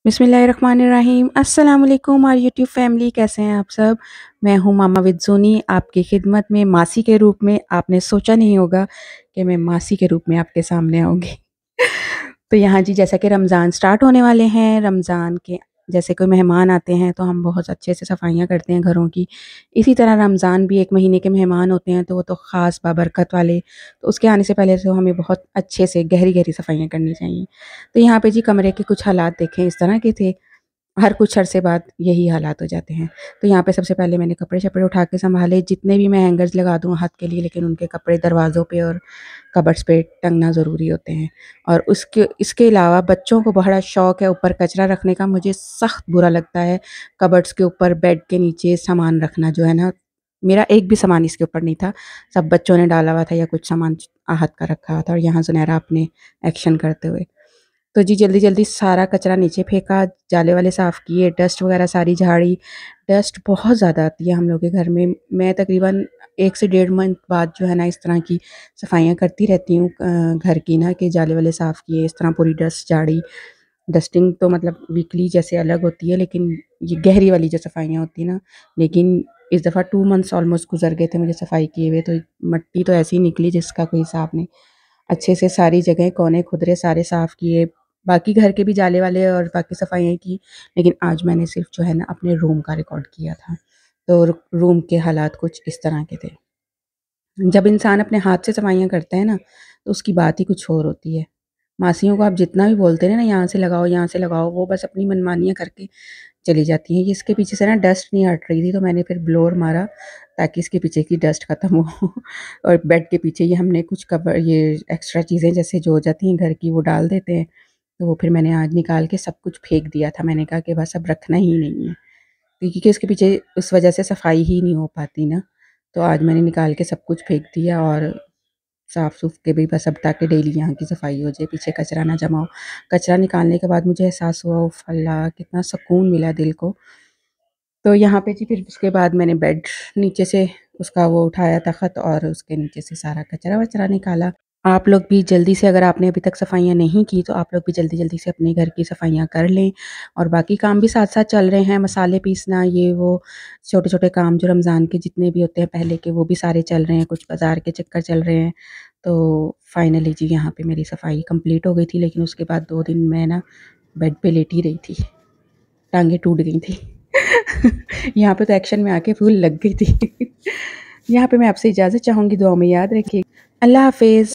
बिस्मिल्लाहिर्रहमानिर्रहीम। अस्सलाम वालेकुम और यूट्यूब फैमिली, कैसे हैं आप सब। मैं हूं मामा विद्ज़ूनी, आपकी खिदमत में मासी के रूप में। आपने सोचा नहीं होगा कि मैं मासी के रूप में आपके सामने आऊँगी। तो यहाँ जी, जैसा कि रमज़ान स्टार्ट होने वाले हैं, रमज़ान के जैसे कोई मेहमान आते हैं तो हम बहुत अच्छे से सफाइयाँ करते हैं घरों की। इसी तरह रमज़ान भी 1 महीने के मेहमान होते हैं, तो वो तो ख़ास बाबरकत वाले, तो उसके आने से पहले तो हमें बहुत अच्छे से गहरी-गहरी सफाइयाँ करनी चाहिए। तो यहाँ पे जी कमरे के कुछ हालात देखें इस तरह के थे। हर कुछ अरसे बाद यही हालात हो जाते हैं। तो यहाँ पे सबसे पहले मैंने कपड़े-शपड़े उठा के सँभाले, जितने भी मैं हैंगर्स लगा दूँ हाथ के लिए, लेकिन उनके कपड़े दरवाज़ों पे और कबर्ड्स पे टंगना ज़रूरी होते हैं। और उसके इसके अलावा बच्चों को बड़ा शौक है ऊपर कचरा रखने का। मुझे सख्त बुरा लगता है कबर्ड्स के ऊपर, बेड के नीचे सामान रखना जो है ना। मेरा एक भी सामान इसके ऊपर नहीं था, सब बच्चों ने डाला हुआ था या कुछ सामान आहत का रखा हुआ था। और यहाँ सुनहरा अपने एक्शन करते हुए, तो जी जल्दी-जल्दी सारा कचरा नीचे फेंका, जाले वाले साफ़ किए, डस्ट वगैरह सारी झाड़ी। डस्ट बहुत ज़्यादा आती है हम लोग के घर में। मैं तकरीबन 1 से डेढ़ मंथ बाद जो है ना इस तरह की सफाइयाँ करती रहती हूँ घर की ना, कि जाले वाले साफ़ किए, इस तरह पूरी डस्ट झाड़ी। डस्टिंग तो मतलब वीकली जैसे अलग होती है, लेकिन ये गहरी वाली जो सफाइयाँ होती हैं ना, लेकिन इस दफ़ा 2 मंथ्स ऑलमोस्ट गुज़र गए थे मुझे सफाई किए हुए, तो मट्टी तो ऐसी निकली जिसका कोई हिसाब नहीं। अच्छे से सारी जगह कोने खुदरे सारे साफ़ किए, बाकी घर के भी जाले वाले और बाकी सफाइयाँ की, लेकिन आज मैंने सिर्फ़ जो है ना अपने रूम का रिकॉर्ड किया था। तो रूम के हालात कुछ इस तरह के थे। जब इंसान अपने हाथ से सफाइयाँ करता है ना, तो उसकी बात ही कुछ और होती है। मासियों को आप जितना भी बोलते हैं ना, यहाँ से लगाओ, वो बस अपनी मनमानियाँ करके चली जाती हैं। ये इसके पीछे से ना डस्ट नहीं हट रही थी, तो मैंने फिर ब्लोअर मारा ताकि इसके पीछे की डस्ट ख़त्म हो। और बेड के पीछे ये हमने कुछ कवर, ये एक्स्ट्रा चीज़ें जैसे जो हो जाती हैं घर की, वो डाल देते हैं। तो वो फिर मैंने आज निकाल के सब कुछ फेंक दिया था। मैंने कहा कि बस अब रखना ही नहीं है, क्योंकि इसके पीछे उस वजह से सफाई ही नहीं हो पाती ना। तो आज मैंने निकाल के सब कुछ फेंक दिया और साफ़-सूफ़ के भी बस अब, ताकि डेली यहाँ की सफाई हो जाए, पीछे कचरा ना जमा हो। कचरा निकालने के बाद मुझे एहसास हुआ, उफ़ अल्लाह! कितना सुकून मिला दिल को। तो यहाँ पे जी फिर उसके बाद मैंने बेड नीचे से उसका वो उठाया तख़्त और उसके नीचे से सारा कचरा-वचरा निकाला। आप लोग भी जल्दी से, अगर आपने अभी तक सफाइयाँ नहीं की, तो आप लोग भी जल्दी-जल्दी से अपने घर की सफाइयाँ कर लें। और बाकी काम भी साथ-साथ चल रहे हैं, मसाले पीसना, ये वो छोटे-छोटे काम जो रमज़ान के जितने भी होते हैं पहले के, वो भी सारे चल रहे हैं, कुछ बाज़ार के चक्कर चल रहे हैं। तो फाइनली जी यहाँ पे मेरी सफाई कंप्लीट हो गई थी, लेकिन उसके बाद 2 दिन मैं ना बेड पे लेटी रही थी, टाँगें टूट गई थी। यहाँ पे तो एक्शन में आके फूल लग गई थी। यहाँ पे मैं आपसे इजाज़त चाहूँगी, दुआ में याद रखिए। अल्लाह हाफ़िज़।